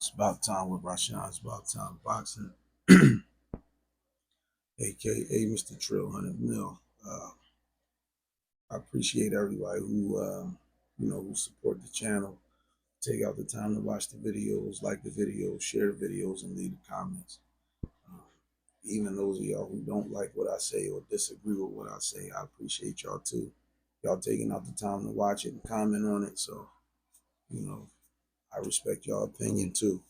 It's about time with Rashawn. It's about time boxing, aka Mr. Trill 100 Mil. I appreciate everybody who who support the channel, take out the time to watch the videos, like the videos, share the videos, and leave the comments. Um, Even those of y'all who don't like what I say or disagree with what I say, I appreciate y'all too. Y'all taking out the time to watch it and comment on it. So, you know, I respect y'all opinion too.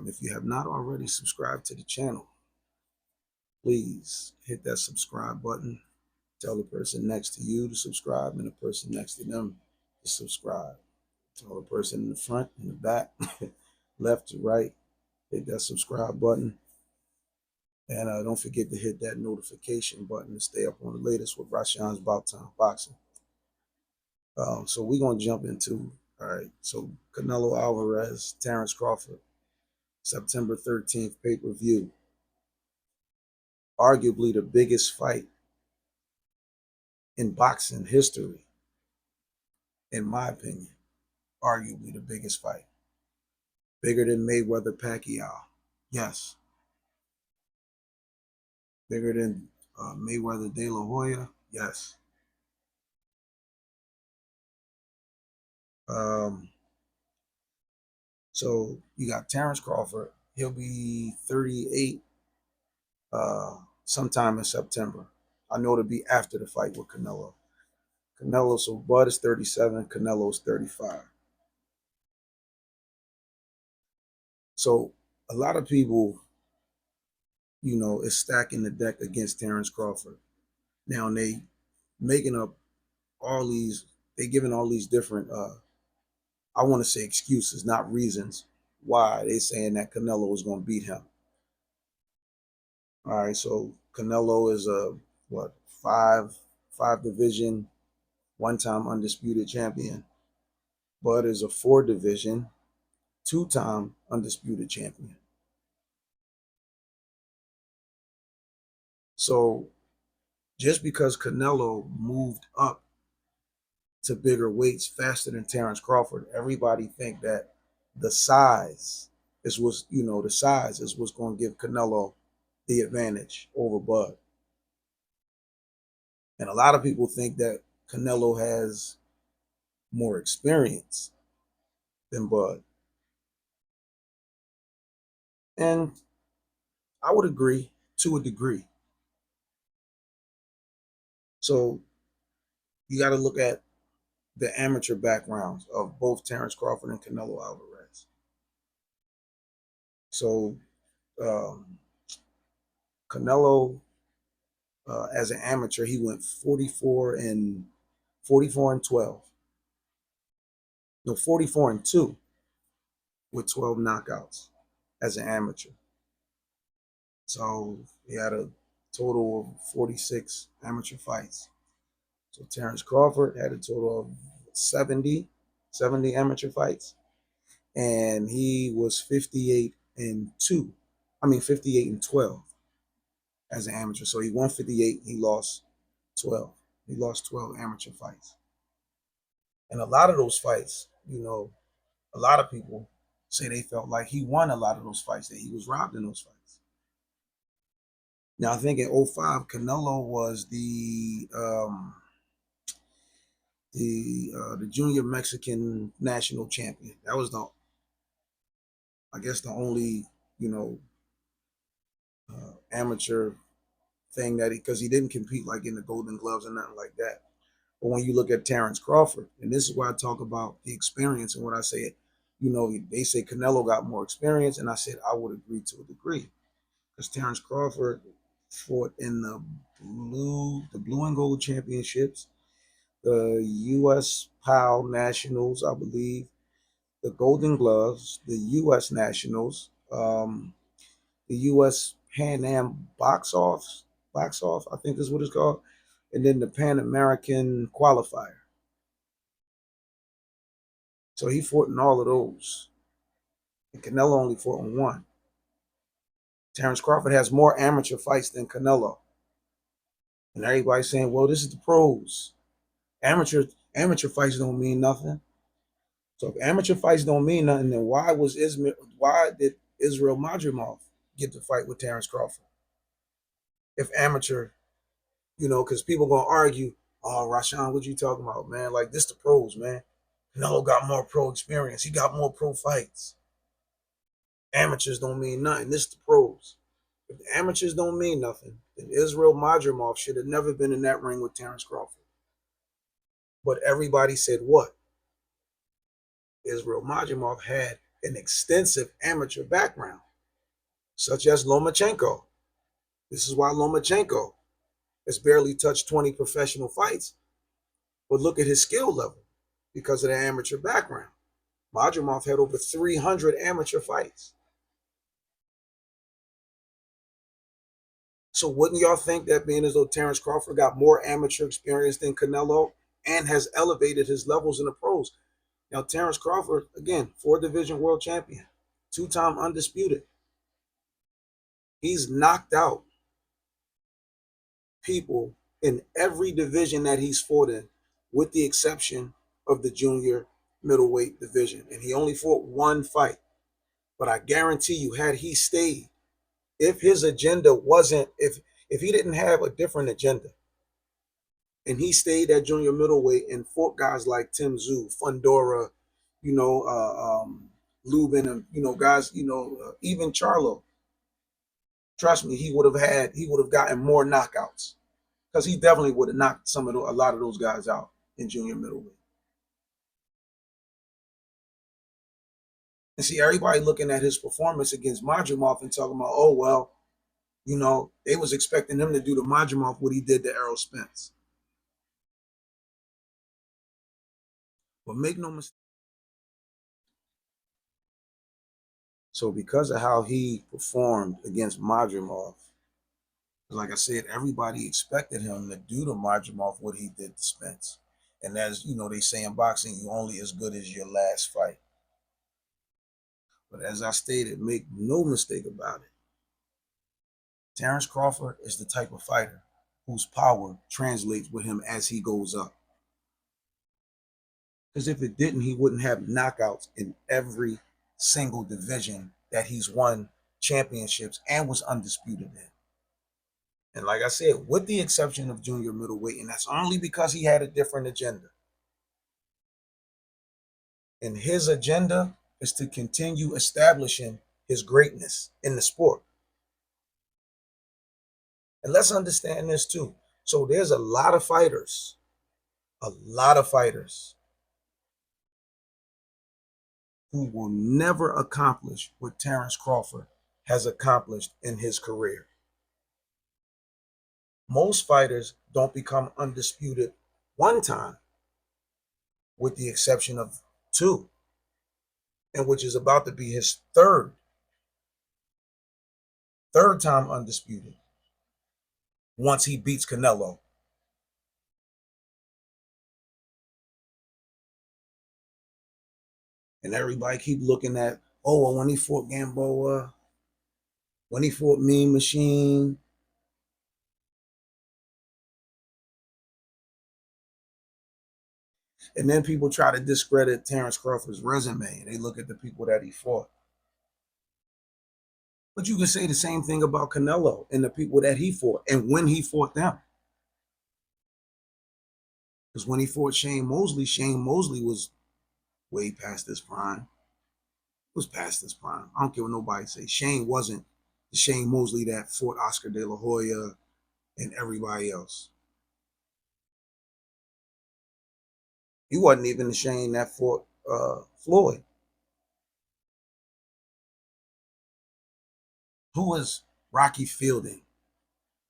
If you have not already subscribed to the channel, please hit that subscribe button. Tell the person next to you to subscribe and the person next to them to subscribe. Tell the person in the front, in the back, left to right, hit that subscribe button. And don't forget to hit that notification button to stay up on the latest with Rashawn's About Time Boxing. So we're going to jump into, all right, so Canelo Alvarez, Terence Crawford, September 13th, pay-per-view. Arguably the biggest fight in boxing history, in my opinion. Arguably the biggest fight. Bigger than Mayweather Pacquiao. Yes. Bigger than Mayweather De La Hoya. Yes. Um, so you got Terence Crawford. He'll be 38 sometime in September. I know it'll be after the fight with Canelo. So Bud is 37, Canelo's 35. So a lot of people, is stacking the deck against Terence Crawford. Now they making up all these, they giving all these different I want to say excuses, not reasons why they saying that Canelo is going to beat him. All right, so Canelo is a what, five division, one-time undisputed champion. Bud is a 4 division, two-time undisputed champion. So just because Canelo moved up to bigger weights faster than Terence Crawford, everybody think that the size the size is what's going to give Canelo the advantage over Bud. And a lot of people think that Canelo has more experience than Bud. And I would agree to a degree. So you got to look at the amateur backgrounds of both Terence Crawford and Canelo Alvarez. So um, Canelo, as an amateur, he went 44 and 12. No, 44 and 2 with 12 knockouts as an amateur. So he had a total of 46 amateur fights. So Terence Crawford had a total of 70 amateur fights. And he was 58 and 2. 58 and 12 as an amateur. So he won 58, he lost 12. He lost 12 amateur fights. And a lot of those fights, a lot of people say they felt like he won a lot of those fights, that he was robbed in those fights. Now I think in 05, Canelo was the junior Mexican national champion. That was the only amateur thing that because he didn't compete like in the Golden Gloves or nothing like that. But when you look at Terence Crawford, and this is why I talk about the experience, and when I say it, they say Canelo got more experience, and I said I would agree to a degree, because Terence Crawford fought in the blue and gold championships, the U.S. PAL Nationals, I believe, the Golden Gloves, the U.S. Nationals, the U.S. Pan Am box off, I think is what it's called, and then the Pan American qualifier. So he fought in all of those, and Canelo only fought in one. Terence Crawford has more amateur fights than Canelo, and everybody's saying, "Well, this is the pros. Amateur fights don't mean nothing." So if amateur fights don't mean nothing, then why did Israel Madrimov get to fight with Terence Crawford? If amateur, because people gonna argue, oh Rashawn, what you talking about, man? Like this the pros, man. Canelo got more pro experience. He got more pro fights. Amateurs don't mean nothing. This the pros. If the amateurs don't mean nothing, then Israel Madrimov should have never been in that ring with Terence Crawford. But everybody said what? Israel Madrimov had an extensive amateur background, such as Lomachenko. This is why Lomachenko has barely touched 20 professional fights. But look at his skill level because of the amateur background. Madrimov had over 300 amateur fights. So wouldn't y'all think that being as though Terence Crawford got more amateur experience than Canelo and has elevated his levels in the pros? Now, Terence Crawford, again, 4-division world champion, 2-time undisputed. He's knocked out people in every division that he's fought in, with the exception of the junior middleweight division. And he only fought one fight. But I guarantee you, had he stayed, if his agenda wasn't, if he didn't have a different agenda, and he stayed at junior middleweight and fought guys like Tim Tszyu, Fundora, Lubin, and guys, even Charlo. Trust me, he would have gotten more knockouts because he definitely would have knocked a lot of those guys out in junior middleweight. And see, everybody looking at his performance against Madrimov and talking about, oh well, they was expecting him to do to Madrimov what he did to Errol Spence. But make no mistake. So because of how he performed against Madrimov, like I said, everybody expected him to do to Madrimov what he did to Spence. And as they say in boxing, you only as good as your last fight. But as I stated, make no mistake about it, Terence Crawford is the type of fighter whose power translates with him as he goes up. Because if it didn't, he wouldn't have knockouts in every single division that he's won championships and was undisputed in. And like I said, with the exception of junior middleweight, and that's only because he had a different agenda. And his agenda is to continue establishing his greatness in the sport. And let's understand this too. So there's a lot of fighters who will never accomplish what Terence Crawford has accomplished in his career. Most fighters don't become undisputed one time, with the exception of two, and which is about to be his third time undisputed once he beats Canelo. And everybody keep looking at, oh, well, when he fought Gamboa, when he fought Mean Machine, and then people try to discredit Terence Crawford's resume. They look at the people that he fought. But you can say the same thing about Canelo and the people that he fought and when he fought them. Because when he fought Shane Mosley was way past his prime. It was past his prime. I don't care what nobody say. Shane wasn't the Shane Mosley that fought Oscar De La Hoya and everybody else. He wasn't even the Shane that fought Floyd. Who was Rocky Fielding,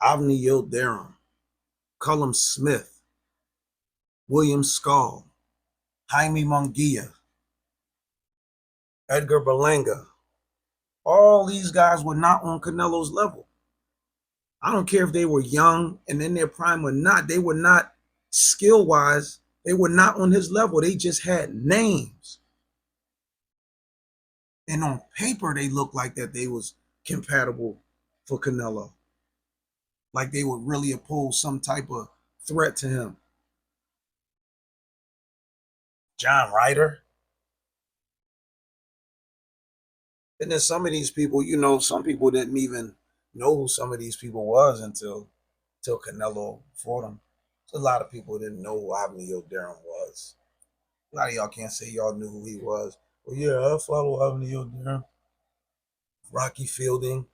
Avni Yildirim, Cullum Smith, William Skull, Jaime Munguia, Edgar Berlanga? All these guys were not on Canelo's level. I don't care if they were young and in their prime or not. They were not skill-wise. They were not on his level. They just had names. And on paper, they looked like that they was compatible for Canelo. Like they would really oppose some type of threat to him. John Ryder. And then some of these people, some people didn't even know who some of these people was until Canelo fought him. So a lot of people didn't know who Avni Durham was. A lot of y'all can't say y'all knew who he was. Well, yeah, I follow Avni Durham, Rocky Fielding.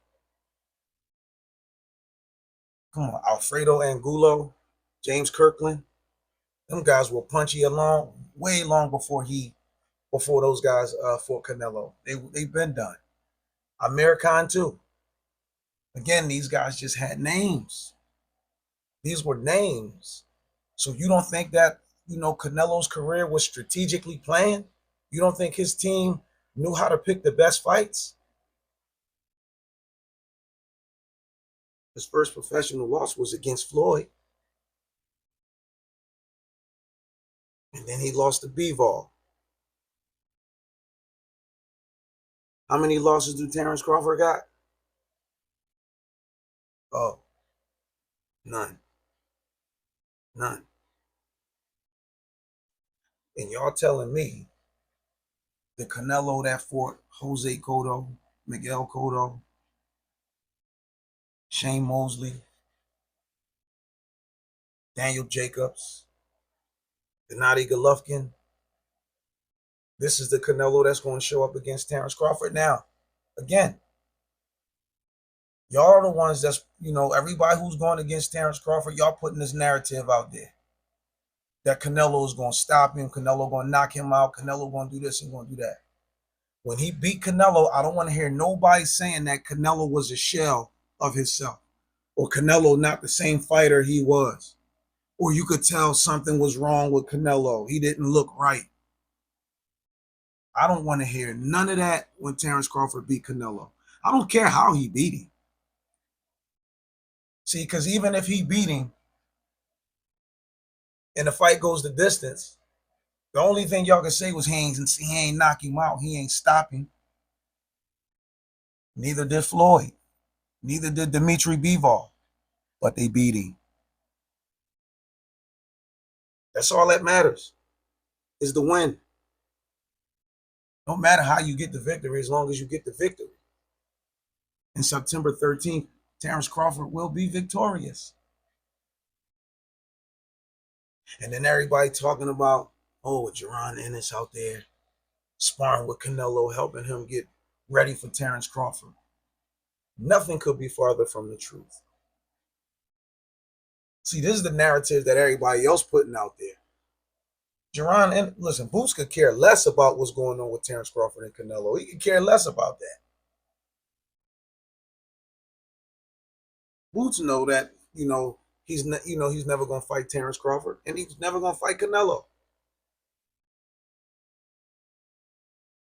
Come on, Alfredo Angulo, James Kirkland. Them guys were punchy along way long before those guys fought Canelo. They've been done. Amir Khan too. Again, these guys just had names. These were names. So you don't think that, Canelo's career was strategically planned? You don't think his team knew how to pick the best fights? His first professional loss was against Floyd. And then he lost to Bivol. How many losses do Terence Crawford got? Oh, none. None. And y'all telling me the Canelo that fought Jose Cotto, Miguel Cotto, Shane Mosley, Daniel Jacobs, Gennady Golovkin. This is the Canelo that's going to show up against Terence Crawford. Now, again, y'all are the ones that's, everybody who's going against Terence Crawford, y'all putting this narrative out there that Canelo is going to stop him, Canelo going to knock him out, Canelo going to do this and going to do that. When he beat Canelo, I don't want to hear nobody saying that Canelo was a shell of himself or Canelo not the same fighter he was. Or you could tell something was wrong with Canelo. He didn't look right. I don't want to hear none of that when Terence Crawford beat Canelo. I don't care how he beat him. See, because even if he beat him and the fight goes the distance, the only thing y'all can say was he ain't knock him out. He ain't stopping. Neither did Floyd. Neither did Dimitri Bivol. But they beat him. That's all that matters, is the win. No matter how you get the victory, as long as you get the victory. And September 13th, Terence Crawford will be victorious. And then everybody talking about, oh, Jaron Ennis out there sparring with Canelo, helping him get ready for Terence Crawford. Nothing could be farther from the truth. See, this is the narrative that everybody else putting out there. Jaron, and listen, Boots could care less about what's going on with Terence Crawford and Canelo. He could care less about that. Boots know that, he's never gonna fight Terence Crawford, and he's never gonna fight Canelo.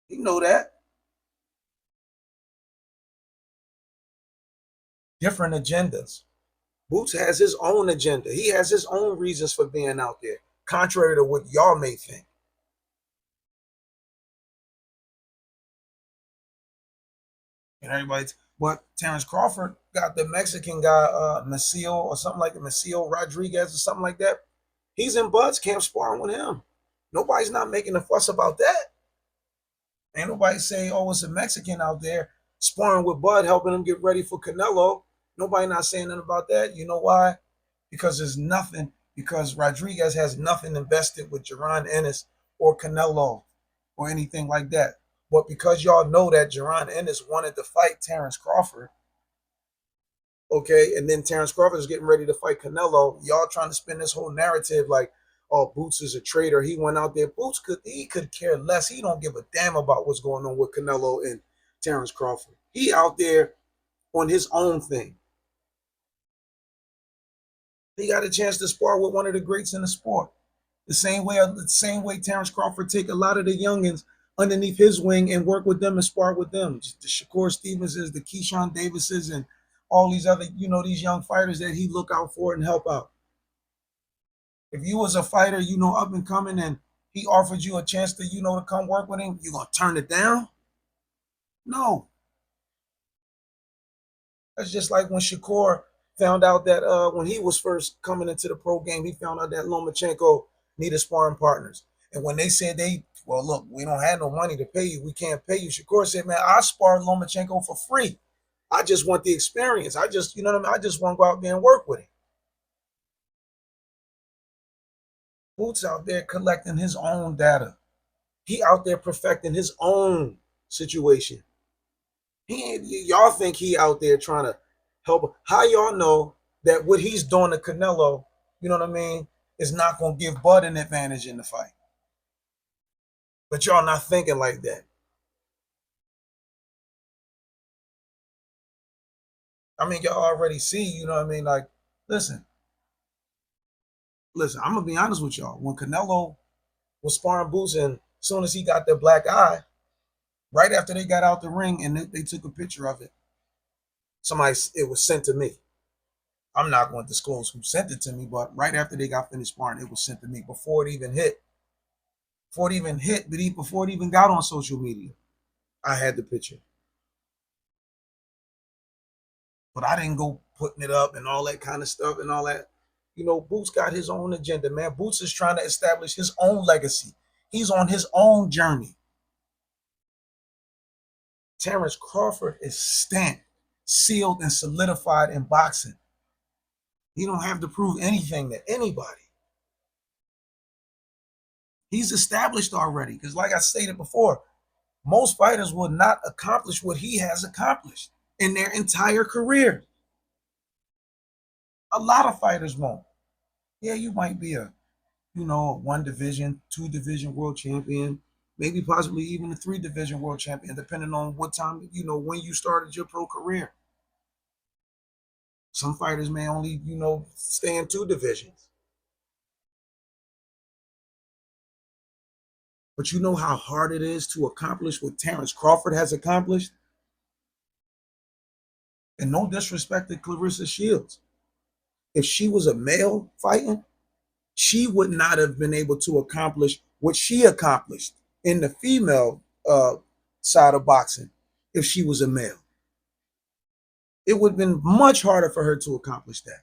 He know that. Different agendas. Boots has his own agenda. He has his own reasons for being out there, contrary to what y'all may think. And everybody's, but Terence Crawford got the Mexican guy, Maciel or something like that, Maciel Rodriguez or something like that. He's in Bud's camp sparring with him. Nobody's not making a fuss about that. Ain't nobody saying, oh, it's a Mexican out there sparring with Bud, helping him get ready for Canelo. Nobody not saying nothing about that. You know why? Because there's nothing, because Rodriguez has nothing invested with Jaron Ennis or Canelo or anything like that. But because y'all know that Jaron Ennis wanted to fight Terence Crawford, okay, and then Terence Crawford is getting ready to fight Canelo, y'all trying to spin this whole narrative like, oh, Boots is a traitor. He went out there. Boots could care less. He don't give a damn about what's going on with Canelo and Terence Crawford. He out there on his own thing. He got a chance to spar with one of the greats in the sport. The same way Terence Crawford take a lot of the youngins underneath his wing and work with them and spar with them. The Shakur Stevenses, the Keyshawn Davises, and all these other, these young fighters that he look out for and help out. If you was a fighter, up and coming, and he offered you a chance to, to come work with him, you gonna turn it down? No. That's just like when Shakur found out that when he was first coming into the pro game, he found out that Lomachenko needed sparring partners. And when they said Well, look, we don't have no money to pay you. We can't pay you. Shakur said, man, I sparred Lomachenko for free. I just want the experience. I just, you know what I mean? I just want to go out there and work with him. Boots out there collecting his own data. He out there perfecting his own situation. Y'all think he out there trying to help? How y'all know that what he's doing to Canelo, you know what I mean, is not gonna give Bud an advantage in the fight? But y'all not thinking like that. I mean, y'all already see, you know what I mean? Like, listen, listen, I'm gonna be honest with y'all. When Canelo was sparring Boots, and as soon as he got that black eye, right after they got out the ring and they took a picture of it, it was sent to me. I'm not going to disclose who sent it to me, but right after they got finished sparring, it was sent to me before it even hit. Before it even hit, before it even got on social media, I had the picture. But I didn't go putting it up and all that kind of stuff and all that. You know, Boots got his own agenda, man. Boots is trying to establish his own legacy. He's on his own journey. Terence Crawford is stamped, sealed, and solidified in boxing. He don't have to prove anything to anybody. He's established already. Because like I stated before, most fighters will not accomplish what he has accomplished in their entire career. A lot of fighters won't. Yeah, you might be a, you know, one division, two division world champion, maybe possibly even a three division world champion, depending on what time, you know, when you started your pro career. Some fighters may only, you know, stay in two divisions. But you know how hard it is to accomplish what Terence Crawford has accomplished? And no disrespect to Clarissa Shields. If she was a male fighting, she would not have been able to accomplish what she accomplished in the female side of boxing if she was a male. It would have been much harder for her to accomplish that.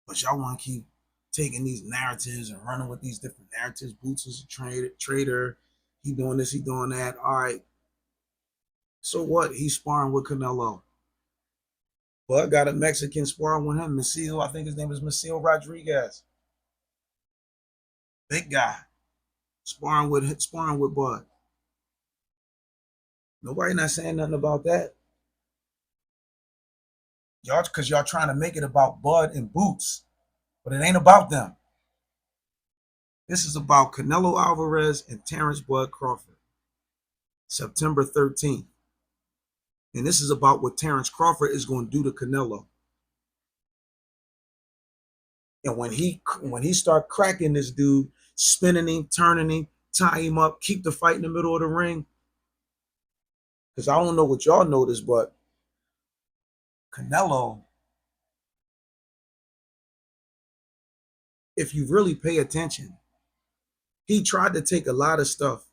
But y'all want to keep taking these narratives and running with these different narratives. Boots is a trader. He doing this, he doing that. All right. So what? He's sparring with Canelo. Bud got a Mexican sparring with him. Maciel, I think his name is Maciel Rodriguez. Big guy. Sparring with Bud. Nobody not saying nothing about that. Y'all, because y'all trying to make it about Bud and Boots. But it ain't about them. This is about Canelo Alvarez and Terence Bud Crawford. September 13th. And this is about what Terence Crawford is going to do to Canelo. And when he start cracking this dude, spinning him, turning him, tie him up, keep the fight in the middle of the ring. Because I don't know what y'all noticed, but Canelo, if you really pay attention, he tried to take a lot of stuff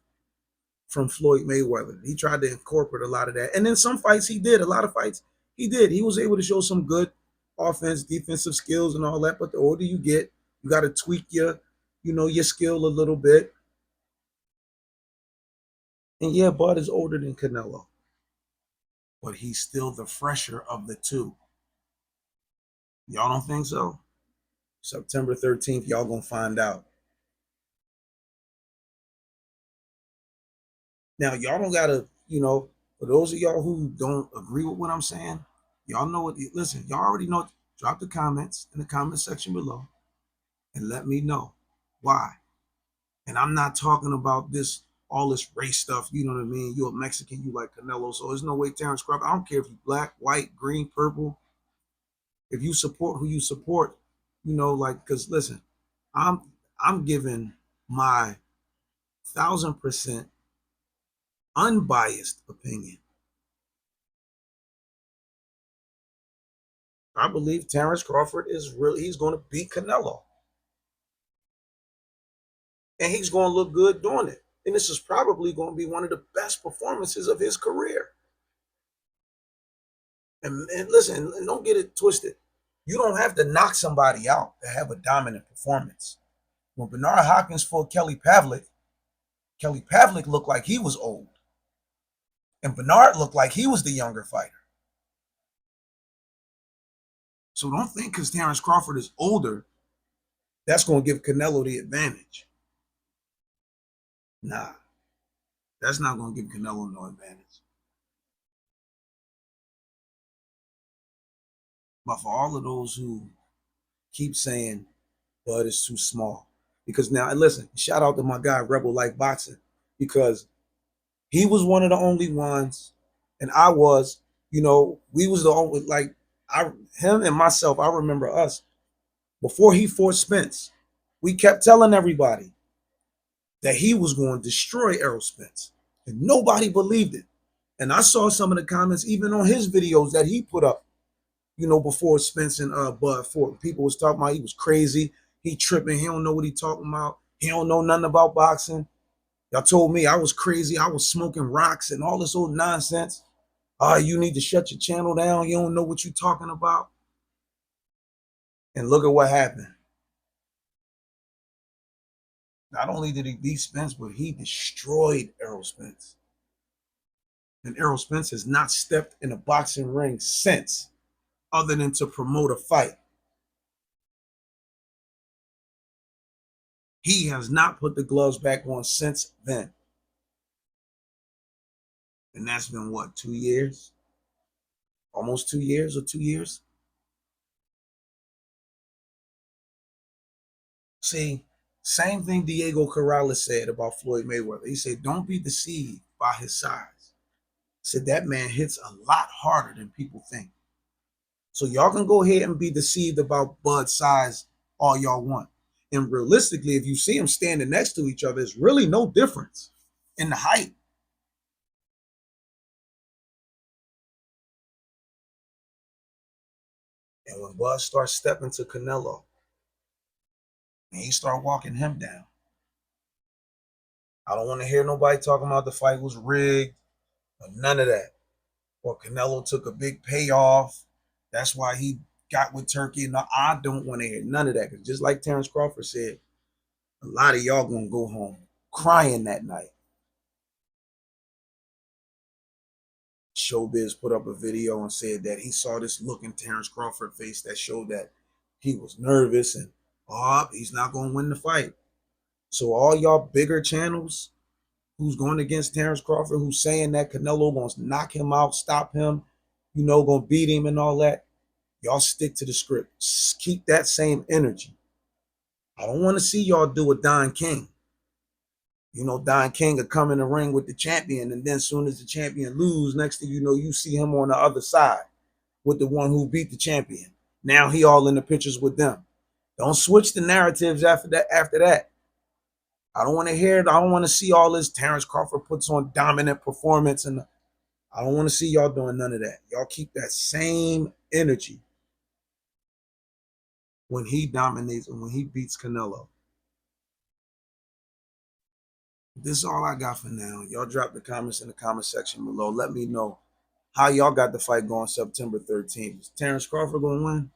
from Floyd Mayweather. He tried to incorporate a lot of that. And then some fights he did, a lot of fights he did. He was able to show some good offense, defensive skills and all that. But the older you get, you got to tweak your skill a little bit. And yeah, Bud is older than Canelo, but he's still the fresher of the two. Y'all don't think so? September 13th, y'all gonna find out. Now, y'all don't gotta, for those of y'all who don't agree with what I'm saying, y'all know what, listen, y'all already know, drop the comments in the comment section below and let me know why. And I'm not talking about all this race stuff, you know what I mean? You're a Mexican, you like Canelo, so there's no way Terence Crawford, I don't care if you're black, white, green, purple, if you support who you support, because listen, I'm I'm giving my 1,000% unbiased opinion. I believe Terence Crawford he's going to beat Canelo. And he's going to look good doing it. And this is probably going to be one of the best performances of his career. And listen, and don't get it twisted. You don't have to knock somebody out to have a dominant performance. When Bernard Hopkins fought Kelly Pavlik looked like he was old. And Bernard looked like he was the younger fighter. So don't think because Terence Crawford is older, that's going to give Canelo the advantage. Nah, that's not going to give Canelo no advantage. But for all of those who keep saying Bud is too small, because now, and listen, shout out to my guy Rebel Like Boxing, because he was one of the only ones, and I was, we was the only, like, him and myself, I remember us, before he fought Spence, we kept telling everybody that he was going to destroy Errol Spence. And nobody believed it. And I saw some of the comments, even on his videos that he put up, before Spence and Bud fought. People was talking about he was crazy. He tripping. He don't know what he talking about. He don't know nothing about boxing. Y'all told me I was crazy. I was smoking rocks and all this old nonsense. You need to shut your channel down. You don't know what you're talking about. And look at what happened. Not only did he beat Spence, but he destroyed Errol Spence. And Errol Spence has not stepped in a boxing ring since, other than to promote a fight. He has not put the gloves back on since then. And that's been what, 2 years? Almost 2 years or 2 years? See, same thing Diego Corrales said about Floyd Mayweather. He said, don't be deceived by his size. He said that man hits a lot harder than people think. So y'all can go ahead and be deceived about Bud's size all y'all want. And realistically, if you see them standing next to each other, it's really no difference in the height. And when Bud starts stepping to Canelo, and he start walking him down, I don't want to hear nobody talking about the fight was rigged or none of that. Or Canelo took a big payoff. That's why he got with Turkey. No, I don't want to hear none of that. Because just like Terence Crawford said, a lot of y'all going to go home crying that night. Showbiz put up a video and said that he saw this look in Terence Crawford's face that showed that he was nervous and, he's not going to win the fight. So all y'all bigger channels who's going against Terence Crawford, who's saying that Canelo going to knock him out, stop him, going to beat him and all that, y'all stick to the script. Keep that same energy. I don't want to see y'all do a Don King. Don King will come in the ring with the champion, and then as soon as the champion lose, next thing you know, you see him on the other side with the one who beat the champion. Now he all in the pictures with them. Don't switch the narratives after that. I don't want to hear it. I don't want to see all this Terence Crawford puts on dominant performance, and I don't want to see y'all doing none of that. Y'all keep that same energy when he dominates and when he beats Canelo. This is all I got for now. Y'all drop the comments in the comment section below. Let me know how y'all got the fight going September 13th. Is Terence Crawford going to win?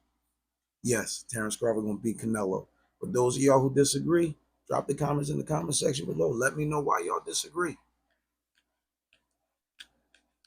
Yes, Terence Crawford going to beat Canelo. But those of y'all who disagree, drop the comments in the comment section below. Let me know why y'all disagree.